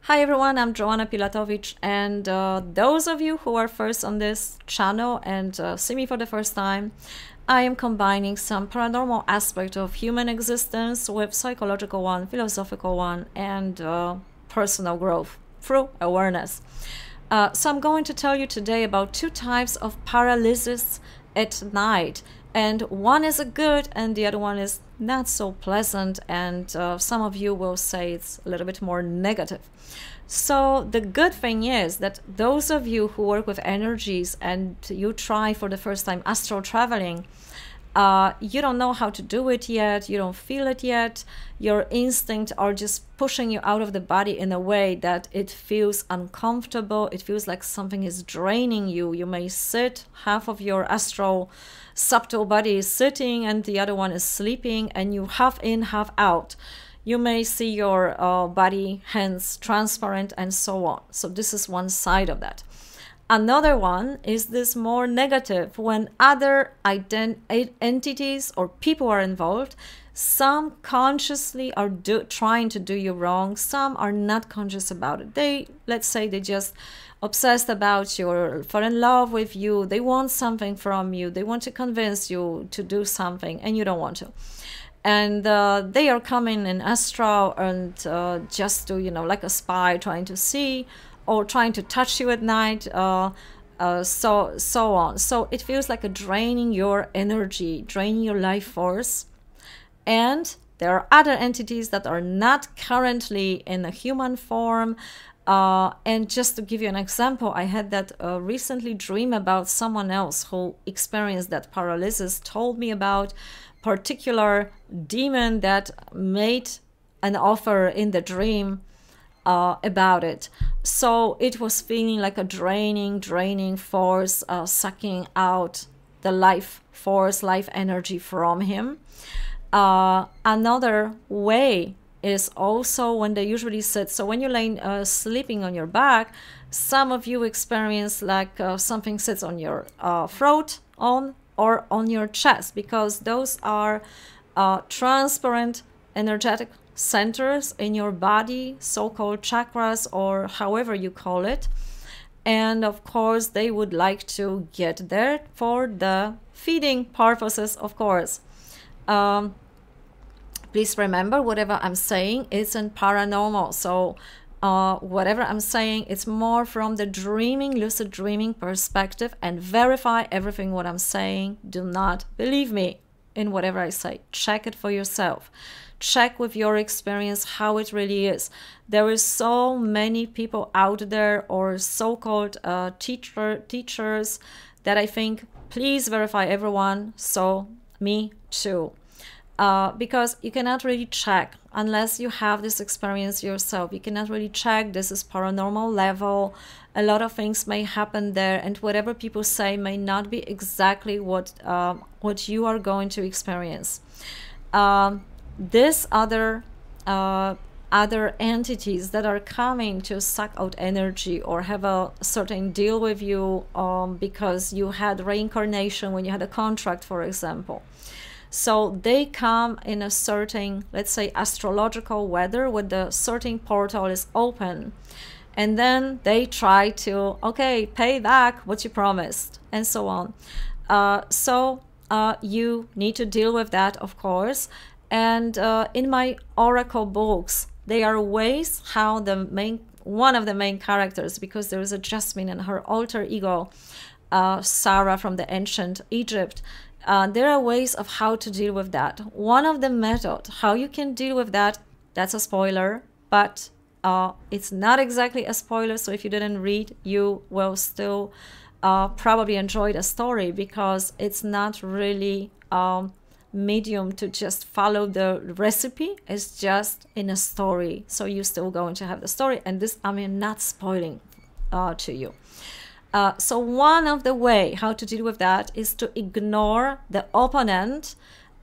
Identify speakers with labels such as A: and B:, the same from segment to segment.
A: Hi everyone, I'm Joanna Pilatowicz, and those of you who are first on this channel and see me for the first time, I am combining some paranormal aspect of human existence with psychological one, philosophical one, and personal growth through awareness. So I'm going to tell you today about two types of paralysis at night, and one is a good and the other one is not so pleasant, and some of you will say it's a little bit more negative. So the good thing is that those of you who work with energies and you try for the first time astral traveling, you don't know how to do it yet, you don't feel it yet, your instincts are just pushing you out of the body in a way that it feels uncomfortable, it feels like something is draining you. You may sit, half of your astral subtle body is sitting and the other one is sleeping, and you half in, half out. You may see your body, hands transparent, and so on. So this is one side of that. Another one is this more negative, when other entities or people are involved. Some consciously are trying to do you wrong. Some are not conscious about it. Let's say they just obsessed about you or fall in love with you. They want something from you. They want to convince you to do something and you don't want to. And they are coming in astral and just to, like a spy trying to see or trying to touch you at night, so on. So it feels like a draining your energy, draining your life force. And there are other entities that are not currently in a human form. And just to give you an example, I had that recently dream about someone else who experienced that paralysis, told me about particular demon that made an offer in the dream about it. So it was feeling like a draining force, sucking out the life force, life energy from him. Another way is also when they usually sit. So when you're laying sleeping on your back, some of you experience like something sits on your throat or on your chest, because those are transparent energetic centers in your body, so-called chakras or however you call it. And of course they would like to get there for the feeding purposes, of course. Please remember, whatever I'm saying isn't paranormal. So whatever I'm saying, it's more from the dreaming, lucid dreaming perspective, and verify everything what I'm saying. Do not believe me in whatever I say. Check it for yourself. Check with your experience how it really is. There is so many people out there, or so-called teachers, that I think, please verify everyone. So me too. Because you cannot really check unless you have this experience yourself. You cannot really check. This is paranormal level. A lot of things may happen there, and whatever people say may not be exactly what you are going to experience. This other entities that are coming to suck out energy or have a certain deal with you because you had reincarnation when you had a contract, for example. So they come in a certain, let's say, astrological weather when the certain portal is open. And then they try to, okay, pay back what you promised, and so on. You need to deal with that, of course. And in my oracle books, there are ways how one of the main characters, because there is a Jasmine and her alter ego, Sarah from the ancient Egypt, there are ways of how to deal with that. One of the methods, how you can deal with that, that's a spoiler, but it's not exactly a spoiler. So if you didn't read, you will still probably enjoy the story, because it's not really medium to just follow the recipe. It's just in a story. So you're still going to have the story. And this, I mean, not spoiling to you. So one of the way how to deal with that is to ignore the opponent.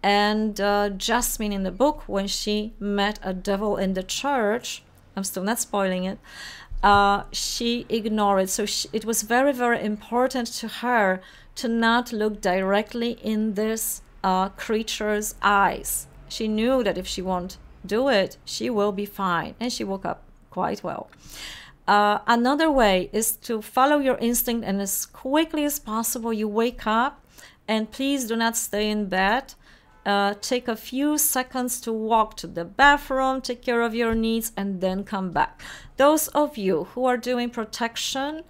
A: And Jasmine in the book, when she met a devil in the church, I'm still not spoiling it, she ignored it. So it was very, very important to her to not look directly in this creature's eyes. She knew that if she won't do it, she will be fine. And she woke up quite well. Another way is to follow your instinct, and as quickly as possible you wake up, and please do not stay in bed. Take a few seconds to walk to the bathroom, take care of your needs, and then come back. Those of you who are doing protection,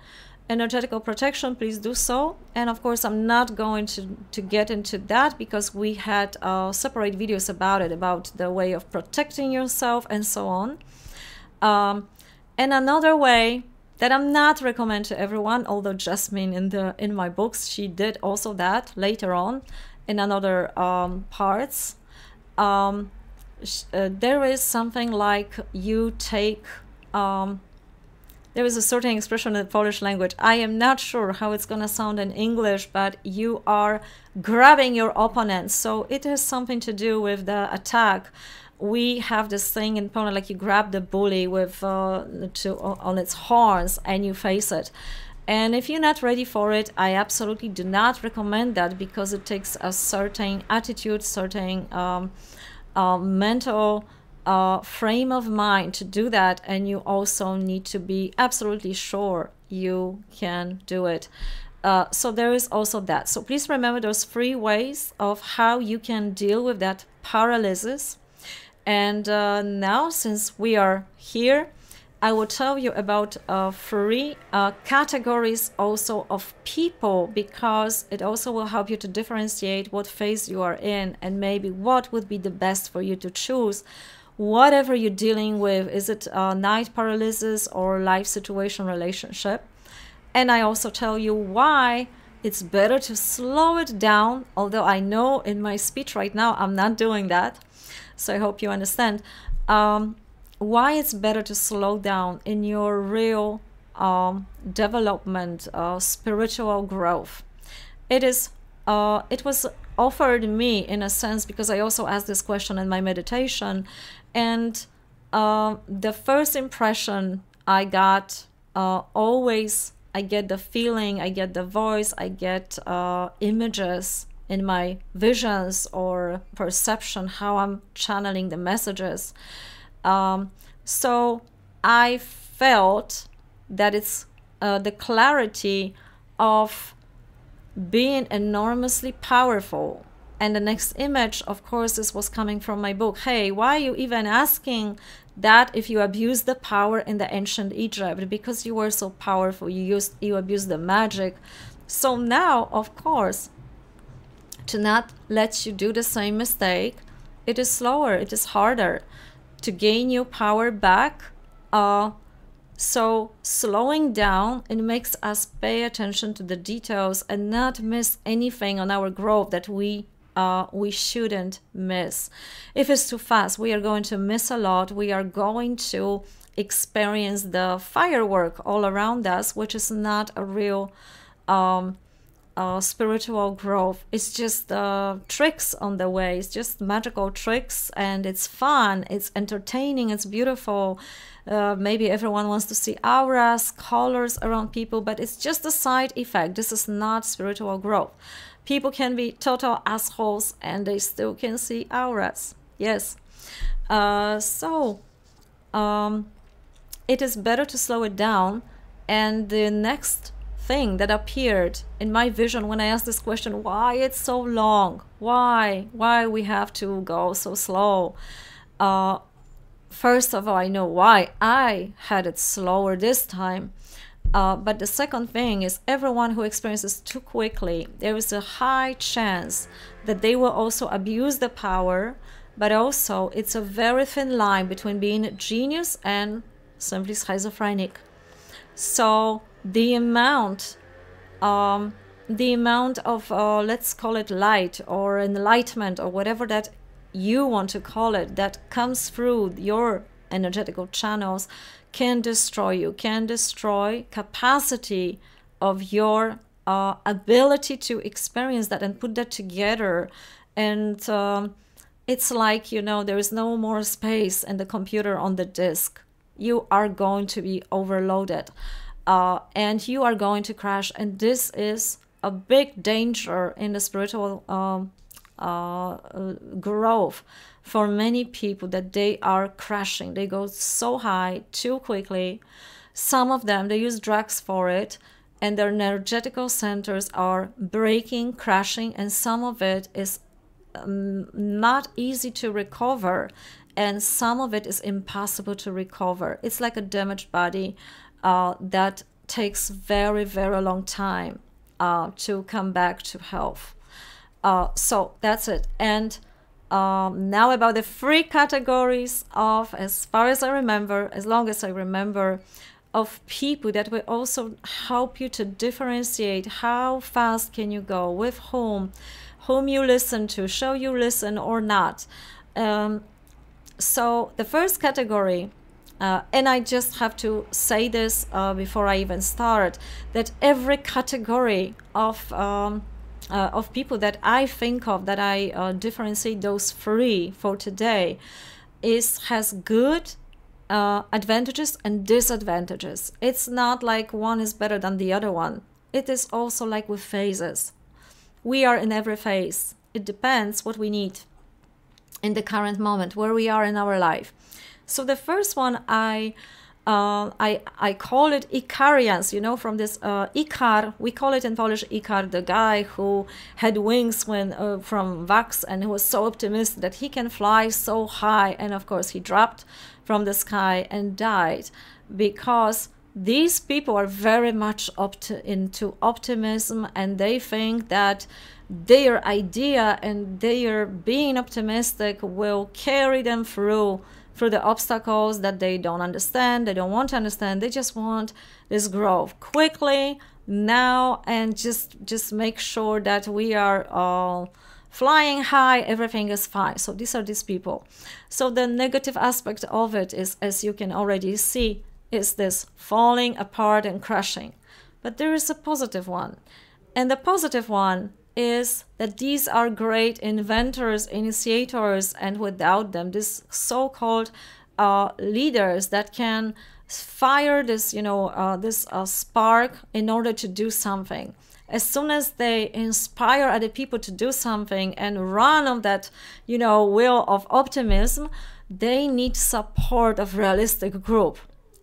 A: energetical protection, please do so. And of course, I'm not going to get into that because we had separate videos about it, about the way of protecting yourself and so on. And another way that I'm not recommend to everyone, although Jasmine in my books, she did also that later on in another parts. There is something like you take, there is a certain expression in the Polish language. I am not sure how it's gonna sound in English, but you are grabbing your opponent. So it has something to do with the attack. We have this thing in Poland, like you grab the bully with on its horns and you face it. And if you're not ready for it, I absolutely do not recommend that, because it takes a certain attitude, certain mental frame of mind to do that. And you also need to be absolutely sure you can do it. So there is also that. So please remember those 3 ways of how you can deal with that paralysis. And now, since we are here, I will tell you about 3 categories also of people, because it also will help you to differentiate what phase you are in and maybe what would be the best for you to choose. Whatever you're dealing with, is it night paralysis or life situation relationship? And I also tell you why it's better to slow it down, although I know in my speech right now I'm not doing that. So I hope you understand why it's better to slow down in your real development, spiritual growth. It was offered me in a sense because I also asked this question in my meditation, and the first impression I got, always I get the feeling, I get the voice, I get images in my visions or perception, how I'm channeling the messages. So I felt that it's the clarity of being enormously powerful. And the next image, of course, this was coming from my book. Hey, why are you even asking that if you abused the power in the ancient Egypt? Because you were so powerful, you abused the magic. So now, of course, to not let you do the same mistake, it is slower, it is harder to gain your power back. So slowing down, it makes us pay attention to the details and not miss anything on our growth that we shouldn't miss. If it's too fast, we are going to miss a lot. We are going to experience the firework all around us, which is not a real spiritual growth. It's just tricks on the way. It's just magical tricks, and it's fun, it's entertaining, it's beautiful. Maybe everyone wants to see auras, colors around people, but it's just a side effect. This is not spiritual growth. People can be total assholes and they still can see auras. Yes. It is better to slow it down. And the next thing that appeared in my vision when I asked this question, why it's so long? Why we have to go so slow? First of all, I know why I had it slower this time. But the second thing is, everyone who experiences too quickly, there is a high chance that they will also abuse the power, but also it's a very thin line between being a genius and simply schizophrenic. So the amount of, let's call it light or enlightenment or whatever that you want to call it, that comes through your energetical channels can destroy you, can destroy capacity of your ability to experience that and put that together. And it's like, you know, there is no more space in the computer on the disk. You are going to be overloaded and you are going to crash. And this is a big danger in the spiritual growth for many people that they are crashing. They go so high too quickly. Some of them, they use drugs for it, and their energetical centers are breaking, crashing, and some of it is not easy to recover, and some of it is impossible to recover. It's like a damaged body that takes very, very long time to come back to health. So that's it. And now about the 3 categories of, as far as I remember, as long as I remember, of people that will also help you to differentiate how fast can you go, with whom you listen to, shall you listen or not. So the first category, and I just have to say this before I even start, that every category of people that I think of, that I differentiate those 3 for today, has good advantages and disadvantages. It's not like one is better than the other one. It is also like with phases. We are in every phase. It depends what we need in the current moment, where we are in our life. So the first one, I call it Icarians, you know, from this Icar. We call it in Polish Icar, the guy who had wings when from wax, and who was so optimistic that he can fly so high. And of course, he dropped from the sky and died, because these people are very much into optimism, and they think that their idea and their being optimistic will carry them through the obstacles that they don't understand, they don't want to understand. They just want this growth quickly, now, and just make sure that we are all flying high, everything is fine. So these are these people. So the negative aspect of it is, as you can already see, is this falling apart and crashing. But there is a positive one. And the positive one is that these are great inventors, initiators, and without them, these so-called leaders that can fire this, this spark in order to do something. As soon as they inspire other people to do something and run on that, will of optimism, they need support of realistic group.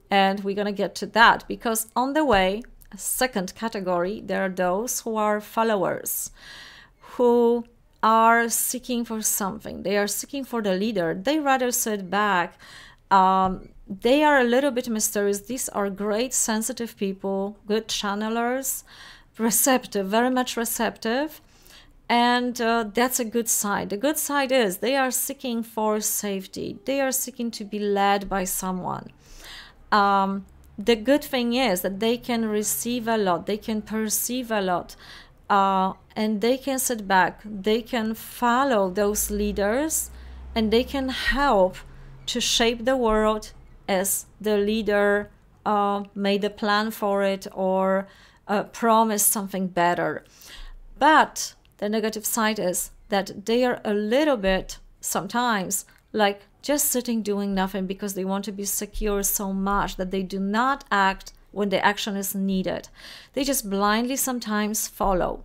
A: And we're going to get to that, because on the way, a second category, there are those who are followers, who are seeking for something. They are seeking for the leader. They rather sit back. They are a little bit mysterious. These are great, sensitive people, good channelers, receptive, very much receptive. And that's a good side. The good side is they are seeking for safety. They are seeking to be led by someone. The good thing is that they can receive a lot, they can perceive a lot, and they can sit back, they can follow those leaders, and they can help to shape the world as the leader made a plan for it, or promised something better. But the negative side is that they are a little bit, sometimes, like just sitting doing nothing, because they want to be secure so much that they do not act when the action is needed. They just blindly sometimes follow.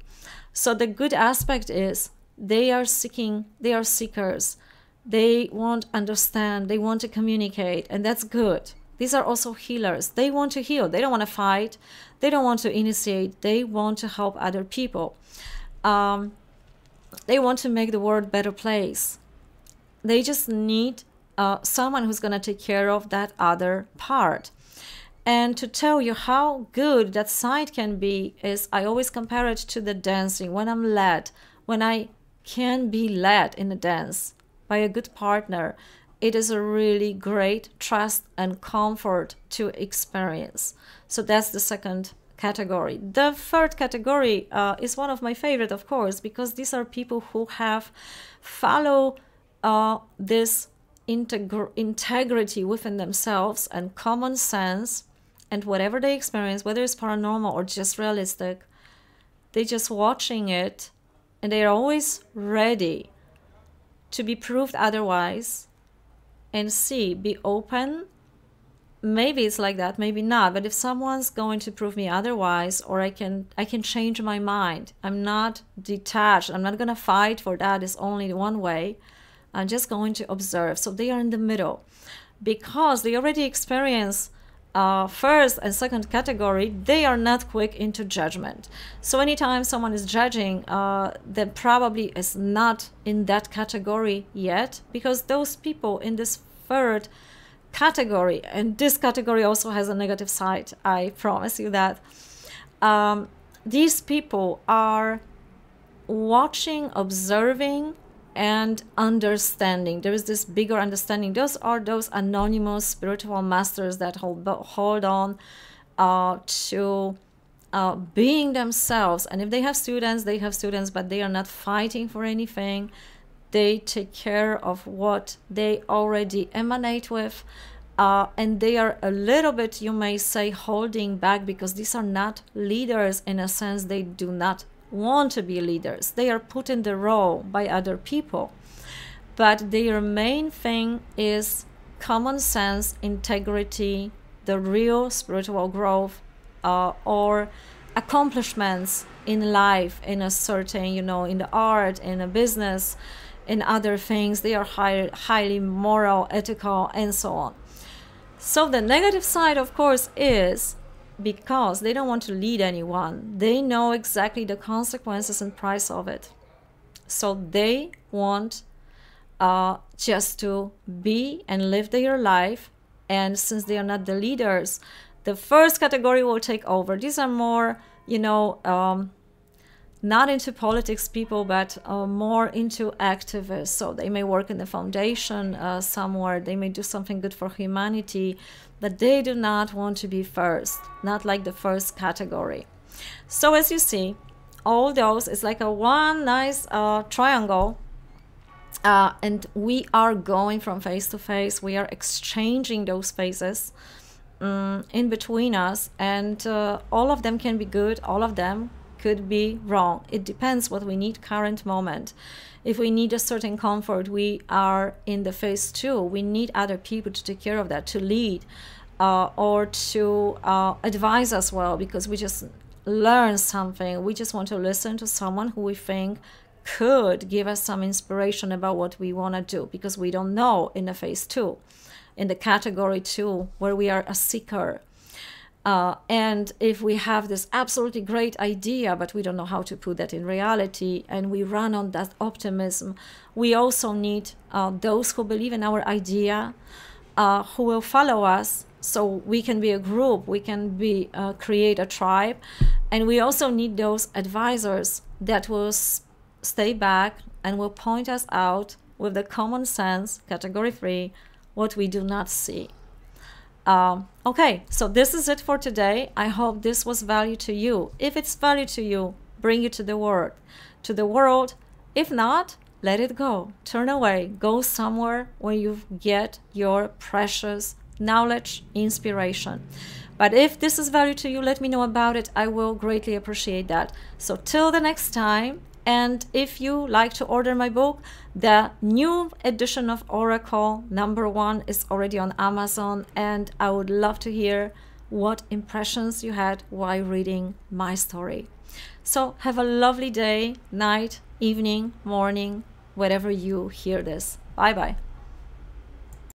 A: So the good aspect is they are seeking, they are seekers. They want to understand, they want to communicate, and that's good. These are also healers. They want to heal. They don't want to fight. They don't want to initiate. They want to help other people. They want to make the world a better place. They just need someone who's going to take care of that other part. And to tell you how good that side can be is, I always compare it to the dancing. When I'm led, when I can be led in a dance by a good partner, it is a really great trust and comfort to experience. So that's the second category. The third category is one of my favorite, of course, because these are people who have follow this integrity within themselves and common sense, and whatever they experience, whether it's paranormal or just realistic, they're just watching it, and they're always ready to be proved otherwise, and be open. Maybe it's like that, maybe not, but if someone's going to prove me otherwise, or I can change my mind. I'm not detached. I'm not going to fight for that. It's only one way. are just going to observe. So they are in the middle because they already experience first and second category. They are not quick into judgment. So anytime someone is judging, then probably is not in that category yet, because those people in this third category, and this category also has a negative side, I promise you that, these people are watching, observing, and understanding. There is this bigger understanding. Those are those anonymous spiritual masters that hold on to being themselves. And if they have students, they have students, but they are not fighting for anything. They take care of what they already emanate with. And they are a little bit, you may say, holding back, because these are not leaders in a sense. They do not want to be leaders. They are put in the role by other people, but their main thing is common sense, integrity, the real spiritual growth, or accomplishments in life, in a certain, in the art, in a business, in other things. They are highly moral, ethical, and so on. So the negative side, of course, is because they don't want to lead anyone. They know exactly the consequences and price of it. So they want just to be and live their life. And since they are not the leaders, the first category will take over. These are more, not into politics people, but more into activists. So they may work in the foundation somewhere. They may do something good for humanity, but they do not want to be first, not like the first category. So as you see, all those is like a one nice triangle, and we are going from face to face. We are exchanging those phases in between us, and all of them can be good, all of them could be wrong. It depends what we need current moment. If we need a certain comfort, we are in the phase 2. We need other people to take care of that, to lead, or to advise us well, because we just learn something. We just want to listen to someone who we think could give us some inspiration about what we want to do, because we don't know in the phase 2, in the category 2, where we are a seeker. And if we have this absolutely great idea, but we don't know how to put that in reality, and we run on that optimism, we also need those who believe in our idea, who will follow us, so we can be a group, we can be create a tribe. And we also need those advisors that will stay back and will point us out with the common sense, category 3, what we do not see. Okay, so this is it for today. I hope this was value to you. If it's value to you, bring it to the world. If not, let it go. Turn away. Go somewhere where you get your precious knowledge, inspiration. But if this is value to you, let me know about it. I will greatly appreciate that. So till the next time. And if you like to order my book, the new edition of Oracle #1 is already on Amazon, and I would love to hear what impressions you had while reading my story. So have a lovely day, night, evening, morning, wherever you hear this. Bye-bye.